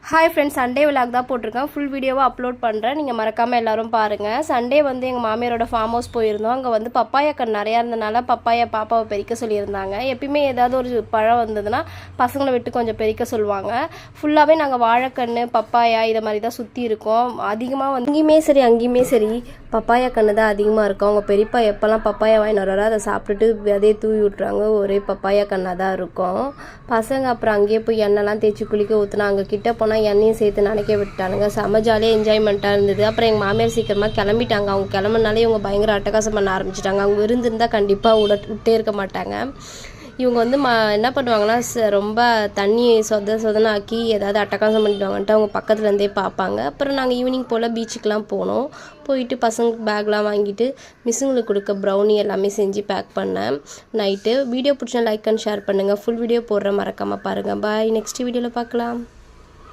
Hi friends, Sunday vlog தான் போட்டிருக்கேன். Full வீடியோவாக அப்லோட் பண்ணுறேன். நீங்கள் மறக்காமல் எல்லோரும் பாருங்கள். சண்டே வந்து எங்கள் மாமியாரோட ஃபார்ம் ஹவுஸ் போயிருந்தோம். அங்கே வந்து பப்பாயா கன்று நிறையா இருந்தனால பப்பாயா பாப்பாவை பெருக்க சொல்லியிருந்தாங்க. எப்பயுமே ஏதாவது ஒரு பழம் வந்ததுன்னா பசங்களை விட்டு கொஞ்சம் பெருக்க சொல்லுவாங்க. ஃபுல்லாகவே நாங்கள் வாழைக்கன்று பப்பாயா இதை மாதிரி தான் சுற்றி இருக்கோம். அதிகமாக வந்து அங்கேயுமே சரி பப்பாயா கன்று தான் அதிகமாக இருக்கும். அவங்க பெரியப்பா எப்போல்லாம் பப்பாயா வாங்கிட்டு வர்றாரோ அதை சாப்பிட்டுட்டு அதே தூவி விட்றாங்க. ஒரே பப்பாயா கன்னாக தான் இருக்கும். பசங்க அப்புறம் அங்கேயே போய் எண்ணெய்லாம் தேய்ச்சி குளிக்க ஊற்றுனா அங்கே கிட்டே போனால் எண்ணெயும் சேர்த்து நினைக்க விட்டானுங்க. செம ஜாலியாக என்ஜாய்மெண்ட்டாக இருந்தது. அப்புறம் எங்கள் மாமியார் சீக்கிரமாக கிளம்பிட்டாங்க. அவங்க கிளம்புனாலே இவங்க பயங்கர அட்டகாசம் பண்ண ஆரம்பிச்சிட்டாங்க. அவங்க இருந்திருந்தால் கண்டிப்பாக விட்டே இருக்க மாட்டாங்க. இவங்க வந்து என்ன பண்ணுவாங்கன்னா ரொம்ப தண்ணி சொதன்னு ஆக்கி ஏதாவது அட்டகாசம் பண்ணிடுவாங்கன்ட்டு அவங்க பக்கத்தில் இருந்தே பார்ப்பாங்க. அப்புறம் நாங்கள் ஈவினிங் போல் பீச்சுக்கெலாம் போனோம். போயிட்டு பசங்களுக்கு பேக்லாம் வாங்கிட்டு மிஸ்ஸுங்களுக்கு கொடுக்க ப்ரௌனி எல்லாமே செஞ்சு பேக் பண்ணேன் நைட்டு. வீடியோ பிடிச்சா லைக் அண்ட் ஷேர் பண்ணுங்கள். ஃபுல் வீடியோ போடுற மறக்காமல் பாருங்கள். பாய். நெக்ஸ்ட் வீடியோவில் பார்க்கலாம்.